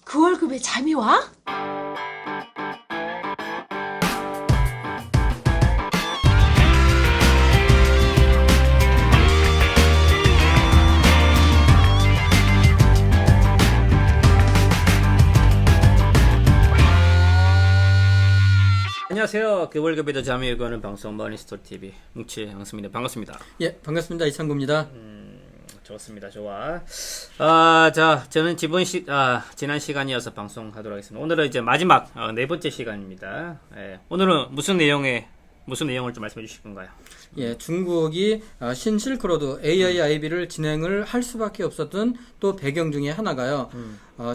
그 월급에 잠이 와? 안녕하세요. 그 월급에도 잠이 오는 방송 머니스토리TV 뭉치 양수입니다. 반갑습니다. 예, 반갑습니다. 이창구입니다. 좋습니다. 좋아. 자, 저는 지난 시간이어서 방송하도록 하겠습니다. 오늘은 이제 마지막 네 번째 시간입니다. 예, 오늘은 무슨 내용을 좀 말씀해 주실 건가요? 예, 중국이 신실크로드 AIIB를 진행을 할 수밖에 없었던 또 배경 중에 하나가요.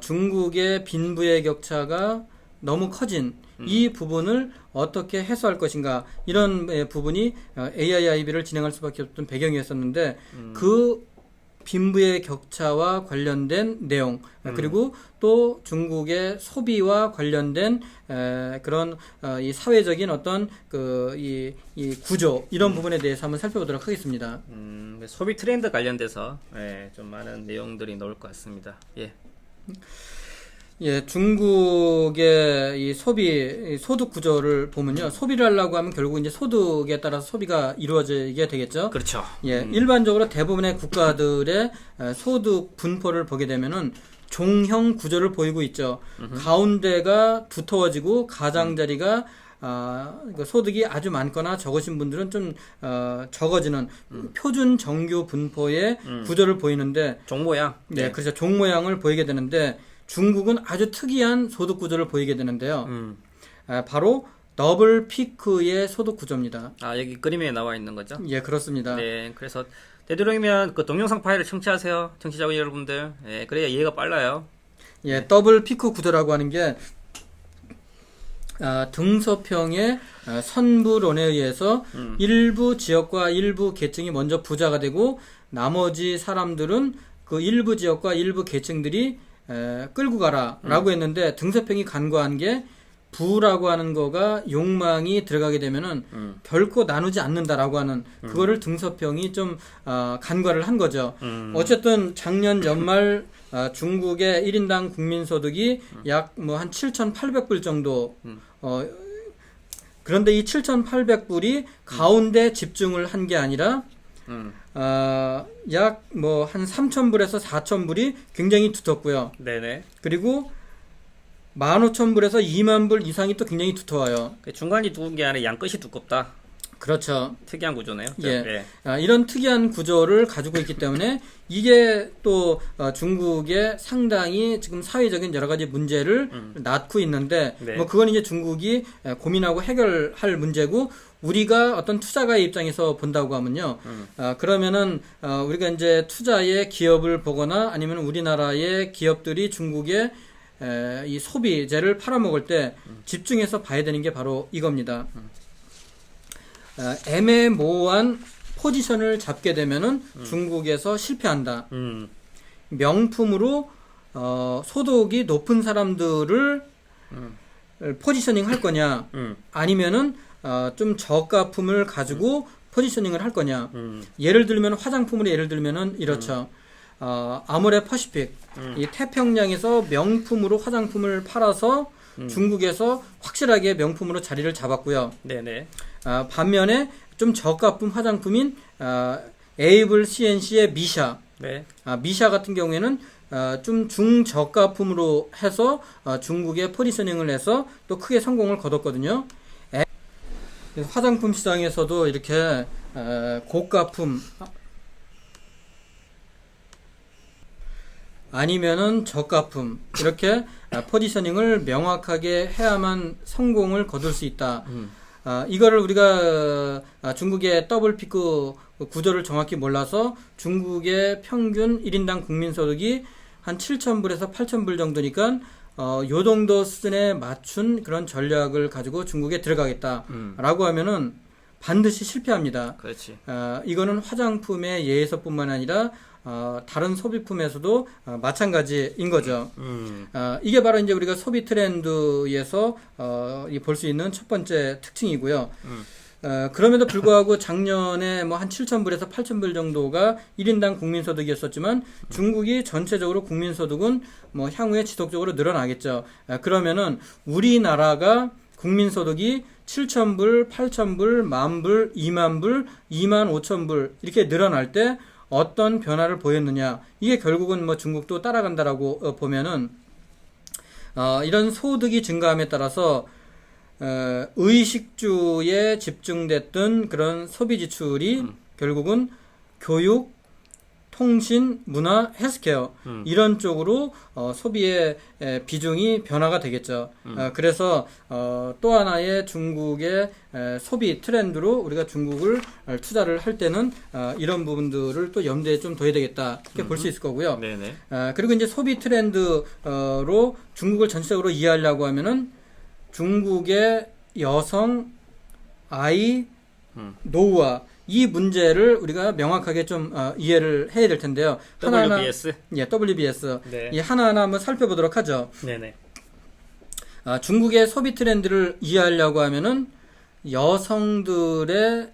중국의 빈부의 격차가 너무 커진 이 부분을 어떻게 해소할 것인가, 이런 부분이 AIIB를 진행할 수밖에 없던 배경이었었는데, 그 빈부의 격차와 관련된 내용, 그리고 또 중국의 소비와 관련된 그런 이 사회적인 어떤 이 구조, 이런 부분에 대해서 한번 살펴보도록 하겠습니다. 소비 트렌드 관련돼서 좀 많은 내용들이 나올 것 같습니다. 예. 예, 중국의 이 소득 구조를 보면요. 소비를 하려고 하면 결국 이제 소득에 따라서 소비가 이루어지게 되겠죠. 그렇죠. 예, 일반적으로 대부분의 국가들의 소득 분포를 보게 되면은 종형 구조를 보이고 있죠. 가운데가 두터워지고 가장자리가 소득이 아주 많거나 적으신 분들은 좀 적어지는 표준 정규 분포의 구조를 보이는데, 종 모양. 네, 그래서 종 모양을 보이게 되는데, 중국은 아주 특이한 소득 구조를 보이게 되는데요. 바로 더블 피크의 소득 구조입니다. 여기 그림에 나와 있는 거죠? 예, 그렇습니다. 네, 그래서 되도록이면 그 동영상 파일을 청취하세요, 청취자 여러분들. 예, 그래야 이해가 빨라요. 예, 더블 피크 구조라고 하는 게 등서평의 선부론에 의해서 일부 지역과 일부 계층이 먼저 부자가 되고, 나머지 사람들은 그 일부 지역과 일부 계층들이 끌고 가라라고 했는데, 등서평이 간과한 게, 부라고 하는 거가 욕망이 들어가게 되면은 결코 나누지 않는다라고 하는 그거를 등서평이 좀 간과를 한 거죠. 어쨌든 작년 연말 중국의 1인당 국민소득이 약 뭐 한 7,800불 정도. 그런데 이 7,800불이 가운데 집중을 한 게 아니라 약 뭐 한 3,000불에서 4,000불이 굉장히 두텁고요. 네네. 그리고 15,000불에서 20,000불 이상이 또 굉장히 두터워요. 중간이 두꺼운 게 아니라 양 끝이 두껍다. 그렇죠. 특이한 구조네요. 예. 이런 특이한 구조를 가지고 있기 때문에 이게 또 중국의 상당히 지금 사회적인 여러 가지 문제를 낳고 있는데, 네. 뭐 그건 이제 중국이 고민하고 해결할 문제고, 우리가 어떤 투자가의 입장에서 본다고 하면요. 그러면은 우리가 이제 투자의 기업을 보거나 아니면 우리나라의 기업들이 중국의 이 소비재를 팔아먹을 때 집중해서 봐야 되는 게 바로 이겁니다. 애매모호한 포지션을 잡게 되면은 중국에서 실패한다. 명품으로 소득이 높은 사람들을 포지셔닝 할 거냐, 아니면은 좀 저가품을 가지고 포지셔닝을 할 거냐. 예를 들면 화장품으로 예를 들면은 이렇죠. 아모레 퍼시픽, 이 태평양에서 명품으로 화장품을 팔아서 중국에서 확실하게 명품으로 자리를 잡았고요. 네네. 반면에 좀 저가품 화장품인 에이블 CNC의 미샤, 네. 미샤 같은 경우에는 좀 중저가품으로 해서 중국에 포지셔닝을 해서 또 크게 성공을 거뒀거든요. 화장품 시장에서도 이렇게 고가품 아니면은 저가품, 이렇게 포지셔닝을 명확하게 해야만 성공을 거둘 수 있다. 이거를 우리가 중국의 더블 피크 구조를 정확히 몰라서 중국의 평균 1인당 국민소득이 한 7,000불에서 8,000불 정도니까 요 정도 수준에 맞춘 그런 전략을 가지고 중국에 들어가겠다라고 하면은 반드시 실패합니다. 그렇지. 이거는 화장품의 예에서뿐만 아니라 다른 소비품에서도 마찬가지인 거죠. 이게 바로 이제 우리가 소비 트렌드에서 볼 수 있는 첫 번째 특징이고요. 그럼에도 불구하고 작년에 뭐 한 7,000불에서 8,000불 정도가 1인당 국민소득이었었지만 중국이 전체적으로 국민소득은 뭐 향후에 지속적으로 늘어나겠죠. 그러면은 우리나라가 국민소득이 7,000불, 8,000불, 10,000불, 20,000불, 25,000불 이렇게 늘어날 때 어떤 변화를 보였느냐. 이게 결국은 뭐 중국도 따라간다라고 보면은 이런 소득이 증가함에 따라서 의식주에 집중됐던 그런 소비 지출이 결국은 교육, 통신, 문화, 헬스케어 이런 쪽으로 소비의 비중이 변화가 되겠죠. 그래서 또 하나의 중국의 소비 트렌드로 우리가 중국을 투자를 할 때는 이런 부분들을 또 염두에 좀 둬야 되겠다 이렇게 볼 수 있을 거고요. 네네. 그리고 이제 소비 트렌드로 중국을 전체적으로 이해하려고 하면은 중국의 여성, 아이, 노후화 이 문제를 우리가 명확하게 좀 이해를 해야 될 텐데요. WBS. 예, WBS. 네. 이 하나하나 한번 살펴보도록 하죠. 네네. 중국의 소비 트렌드를 이해하려고 하면은 여성들의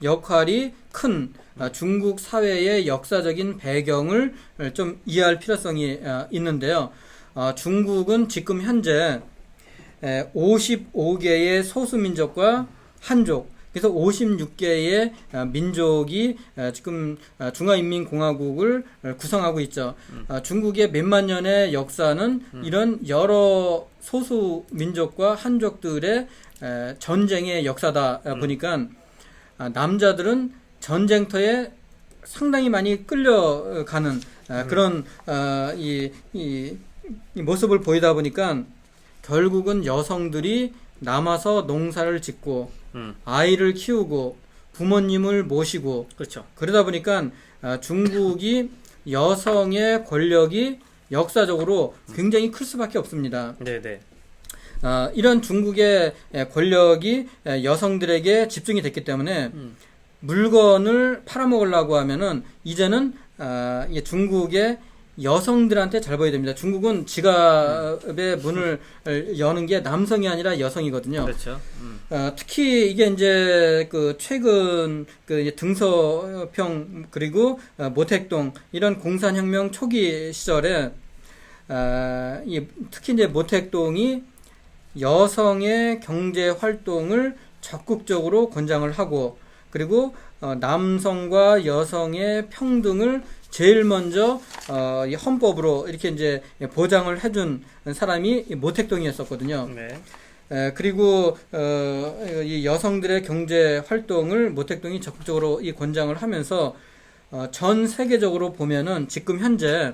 역할이 큰 중국 사회의 역사적인 배경을 좀 이해할 필요성이 있는데요. 중국은 지금 현재 55개의 소수민족과 한족, 그래서 56개의 민족이 지금 중화인민공화국을 구성하고 있죠. 중국의 몇만 년의 역사는 이런 여러 소수민족과 한족들의 전쟁의 역사다 보니까 남자들은 전쟁터에 상당히 많이 끌려가는 그런 이 모습을 보이다 보니까 결국은 여성들이 남아서 농사를 짓고 아이를 키우고 부모님을 모시고 그렇죠. 그러다 보니까 중국이 여성의 권력이 역사적으로 굉장히 클 수밖에 없습니다. 네네. 이런 중국의 권력이 여성들에게 집중이 됐기 때문에 물건을 팔아먹으려고 하면은 이제는 중국의 여성들한테 잘 보여야 됩니다. 중국은 지갑의 문을 여는 게 남성이 아니라 여성이거든요. 그렇죠. 특히 이게 이제 그 최근 그 이제 등서평 그리고 모택동 이런 공산혁명 초기 시절에 특히 이제 모택동이 여성의 경제 활동을 적극적으로 권장을 하고 그리고 남성과 여성의 평등을 제일 먼저 이 헌법으로 이렇게 이제 보장을 해준 사람이 모택동이었었거든요. 네. 그리고 이 여성들의 경제 활동을 모택동이 적극적으로 이 권장을 하면서 전 세계적으로 보면은 지금 현재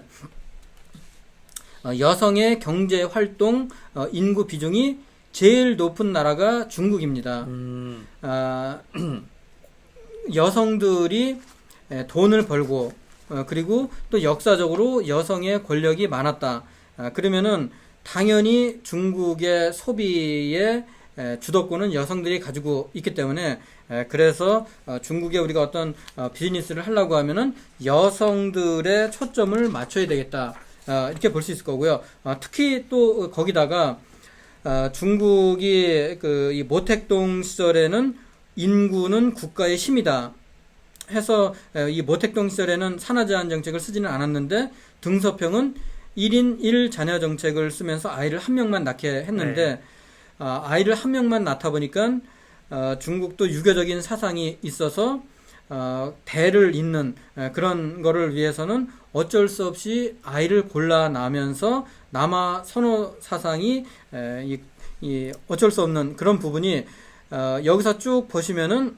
여성의 경제 활동 인구 비중이 제일 높은 나라가 중국입니다. 여성들이 돈을 벌고 그리고 또 역사적으로 여성의 권력이 많았다. 그러면은 당연히 중국의 소비의 주도권은 여성들이 가지고 있기 때문에 그래서 중국에 우리가 어떤 비즈니스를 하려고 하면은 여성들의 초점을 맞춰야 되겠다. 이렇게 볼 수 있을 거고요. 특히 또 거기다가 중국이 그 이 모택동 시절에는 인구는 국가의 힘이다. 해서 이 모택동 시절에는 산하제한 정책을 쓰지는 않았는데 등서평은 1인 1자녀 정책을 쓰면서 아이를 한 명만 낳게 했는데 네. 아이를 한 명만 낳다 보니까 중국도 유교적인 사상이 있어서 대를 잇는 그런 거를 위해서는 어쩔 수 없이 아이를 골라 낳으면서 남아 선호 사상이 이 어쩔 수 없는 그런 부분이 여기서 쭉 보시면은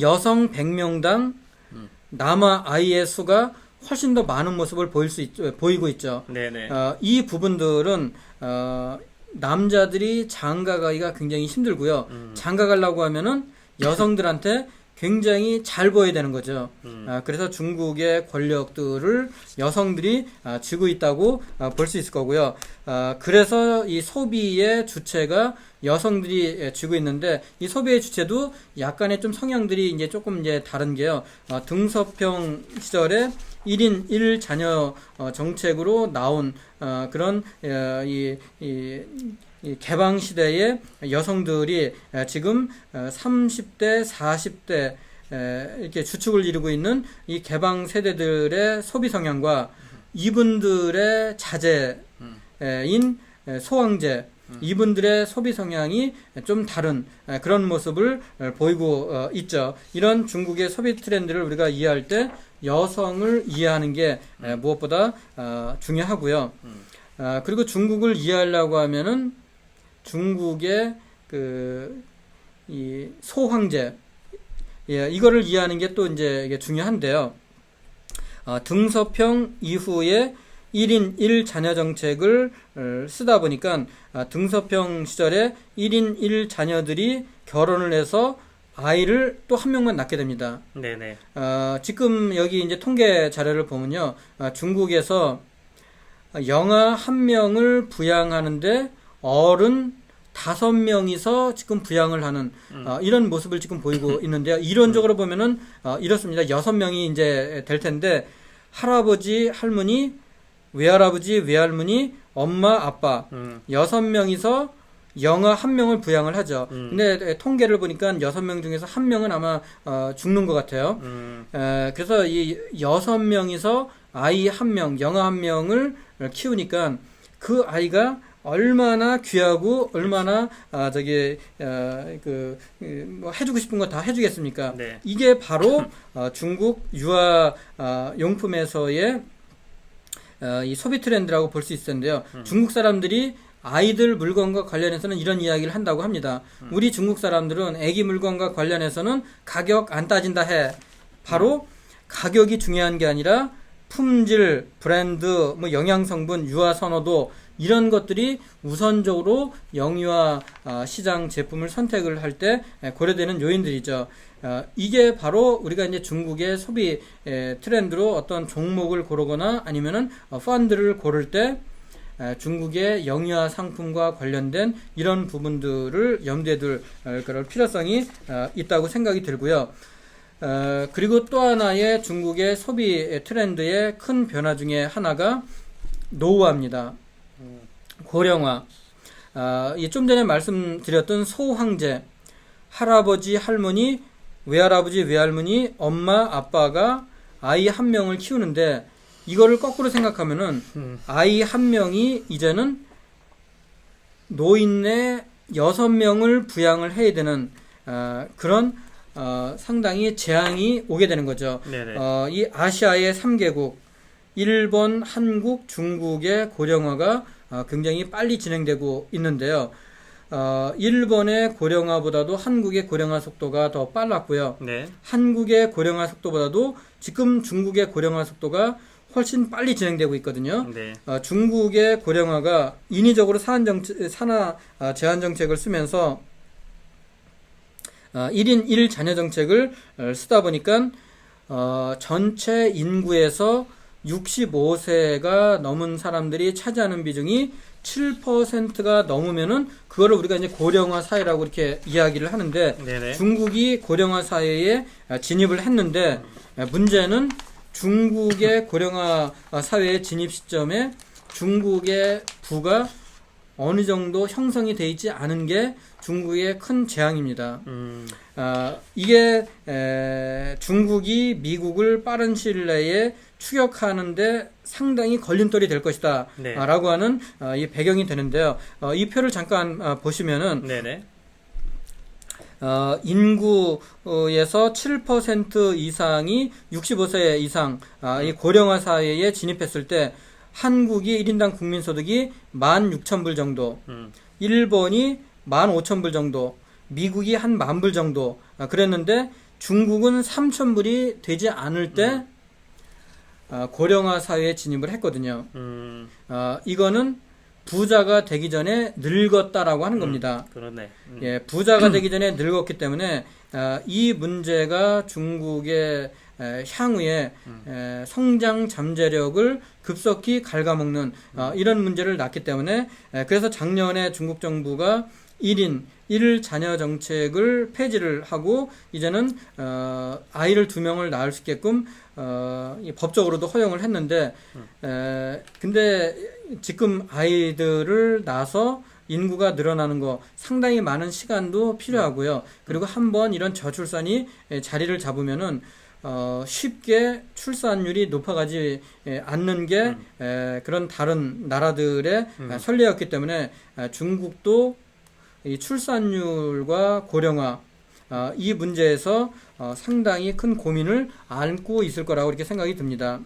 여성 100명당 남아 아이의 수가 훨씬 더 많은 모습을 보이고 있죠. 네네. 이 부분들은 남자들이 장가 가기가 굉장히 힘들고요. 장가 가려고 하면은 여성들한테 굉장히 잘 보여야 되는 거죠. 그래서 중국의 권력들을 여성들이 쥐고 있다고 볼 수 있을 거고요. 그래서 이 소비의 주체가 여성들이 쥐고 있는데 이 소비의 주체도 약간의 좀 성향들이 이제 조금 이제 다른 게요. 등서평 시절에 1인 1자녀 정책으로 나온 그런 이 개방 시대의 여성들이 지금 30대, 40대 이렇게 주축을 이루고 있는 이 개방 세대들의 소비 성향과 이분들의 자제인 소황제, 이분들의 소비 성향이 좀 다른 그런 모습을 보이고 있죠. 이런 중국의 소비 트렌드를 우리가 이해할 때 여성을 이해하는 게 무엇보다 중요하고요. 그리고 중국을 이해하려고 하면은 중국의 이 소황제, 이거를 이해하는 게 또 이제 이게 중요한데요. 등서평 이후에 1인 1자녀 정책을 쓰다 보니까 등서평 시절에 1인 1자녀들이 결혼을 해서 아이를 또 한 명만 낳게 됩니다. 네네. 지금 여기 이제 통계 자료를 보면요. 중국에서 영아 한 명을 부양하는데 어른 5명이서 지금 부양을 하는 이런 모습을 지금 보이고 있는데요. 이론적으로 보면은 이렇습니다. 6명이 이제 될 텐데 할아버지, 할머니, 외할아버지, 외할머니, 엄마, 아빠 6명이서 영아 한 명을 부양을 하죠. 근데 통계를 보니까 6명 중에서 한 명은 아마 죽는 것 같아요. 그래서 이 6명이서 아이 한 명, 영아 한 명을 키우니까 그 아이가 얼마나 귀하고 얼마나 뭐 해주고 싶은 거 다 해주겠습니까? 네. 이게 바로 중국 유아 용품에서의 이 소비 트렌드라고 볼 수 있을 텐데요. 중국 사람들이 아이들 물건과 관련해서는 이런 이야기를 한다고 합니다. 우리 중국 사람들은 애기 물건과 관련해서는 가격 안 따진다 해. 바로 가격이 중요한 게 아니라 품질, 브랜드, 뭐 영양 성분, 유아 선호도 이런 것들이 우선적으로 영유아 시장 제품을 선택을 할 때 고려되는 요인들이죠. 이게 바로 우리가 이제 중국의 소비 트렌드로 어떤 종목을 고르거나 아니면은 펀드를 고를 때 중국의 영유아 상품과 관련된 이런 부분들을 염두에 둘 그럴 필요성이 있다고 생각이 들고요. 그리고 또 하나의 중국의 소비 트렌드의 큰 변화 중에 하나가 노후화입니다. 고령화. 좀 전에 말씀드렸던 소황제, 할아버지, 할머니, 외할아버지, 외할머니, 엄마, 아빠가 아이 한 명을 키우는데 이거를 거꾸로 생각하면은 아이 한 명이 이제는 노인네 6명을 부양을 해야 되는 그런 상당히 재앙이 오게 되는 거죠. 이 아시아의 3개국 일본, 한국, 중국의 고령화가 굉장히 빨리 진행되고 있는데요. 일본의 고령화보다도 한국의 고령화 속도가 더 빨랐고요. 네. 한국의 고령화 속도보다도 지금 중국의 고령화 속도가 훨씬 빨리 진행되고 있거든요. 네. 중국의 고령화가 인위적으로 산하 제한 정책을 쓰면서 1인 1자녀 정책을 쓰다 보니까 전체 인구에서 65세가 넘은 사람들이 차지하는 비중이 7%가 넘으면은 그거를 우리가 이제 고령화 사회라고 이렇게 이야기를 하는데 네네. 중국이 고령화 사회에 진입을 했는데 문제는 중국의 고령화 사회의 진입 시점에 중국의 부가 어느 정도 형성이 돼 있지 않은 게 중국의 큰 재앙입니다. 이게 중국이 미국을 빠른 시일 내에 추격하는데 상당히 걸림돌이 될 것이다. 네. 라고 하는 이 배경이 되는데요. 이 표를 잠깐 보시면은 네네. 인구에서 7% 이상이 65세 이상 이 고령화 사회에 진입했을 때 한국이 1인당 국민소득이 16,000불 정도, 일본이 15,000불 정도, 미국이 한 10,000불 정도 그랬는데 중국은 3,000불이 되지 않을 때 고령화 사회에 진입을 했거든요. 이거는 부자가 되기 전에 늙었다라고 하는 겁니다. 그러네. 예, 부자가 되기 전에 늙었기 때문에 이 문제가 중국의 향후에 성장 잠재력을 급속히 갉아먹는 이런 문제를 낳기 때문에 그래서 작년에 중국 정부가 1인 1자녀 정책을 폐지를 하고 이제는 아이를 2명을 낳을 수 있게끔 법적으로도 허용을 했는데 근데 지금 아이들을 낳아서 인구가 늘어나는 거 상당히 많은 시간도 필요하고요. 그리고 한번 이런 저출산이 자리를 잡으면은 쉽게 출산율이 높아가지 않는 게 그런 다른 나라들의 선례였기 때문에 중국도 이 출산율과 고령화 이 문제에서 상당히 큰 고민을 안고 있을 거라고 이렇게 생각이 듭니다.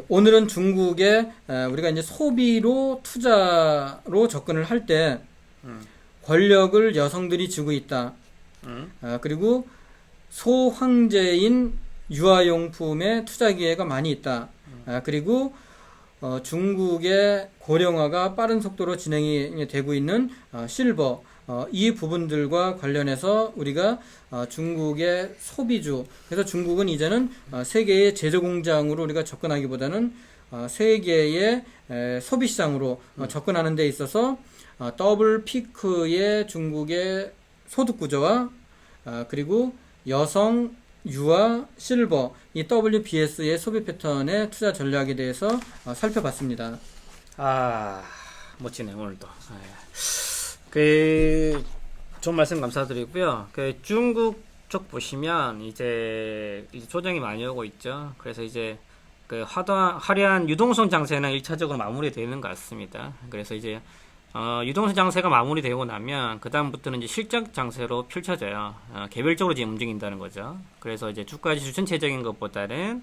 오늘은 중국에 우리가 이제 소비로 투자로 접근을 할 때 권력을 여성들이 쥐고 있다. 그리고 소황제인 유아용품에 투자 기회가 많이 있다. 그리고 중국의 고령화가 빠른 속도로 진행이 되고 있는 실버 이 부분들과 관련해서 우리가 중국의 소비주 그래서 중국은 이제는 세계의 제조공장으로 우리가 접근하기보다는 세계의 소비시장으로 접근하는 데 있어서 더블 피크의 중국의 소득 구조와 그리고 여성, 유아, 실버 이 WBS의 소비 패턴의 투자 전략에 대해서 살펴봤습니다. 멋지네 오늘도. 좋은 말씀 감사드리고요. 중국 쪽 보시면 이제 조정이 많이 오고 있죠. 그래서 이제 화려한 유동성 장세는 1차적으로 마무리되는 것 같습니다. 그래서 이제 유동성 장세가 마무리되고 나면 그 다음부터는 이제 실적 장세로 펼쳐져요. 개별적으로 지금 움직인다는 거죠. 그래서 이제 주가지수 전체적인 것보다는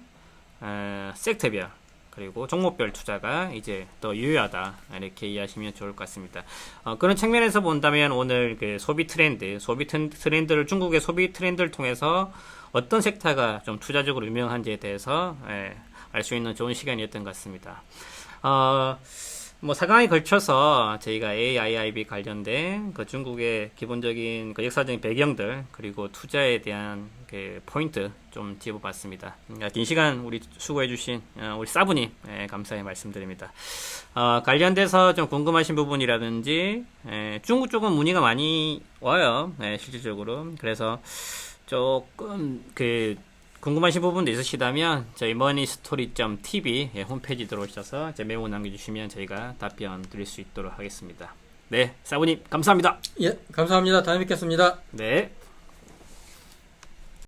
섹터별 그리고 종목별 투자가 이제 더 유효하다 이렇게 이해하시면 좋을 것 같습니다. 그런 측면에서 본다면 오늘 소비 트렌드를 중국의 소비 트렌드를 통해서 어떤 섹터가 좀 투자적으로 유명한지에 대해서 알 수 있는 좋은 시간이었던 것 같습니다. 4강에 걸쳐서 저희가 AIIB 관련된 중국의 기본적인 역사적인 배경들 그리고 투자에 대한 포인트 좀 짚어봤습니다. 긴 시간 우리 수고해주신 우리 사부님 감사의 말씀드립니다. 관련돼서 좀 궁금하신 부분이라든지 중국 쪽은 문의가 많이 와요. 실질적으로. 그래서 조금 궁금하신 부분도 있으시다면 저희 moneystory.tv 홈페이지 들어오셔서 메모 남겨주시면 저희가 답변 드릴 수 있도록 하겠습니다. 네, 사부님 감사합니다. 예, 감사합니다. 다음에 뵙겠습니다. 네.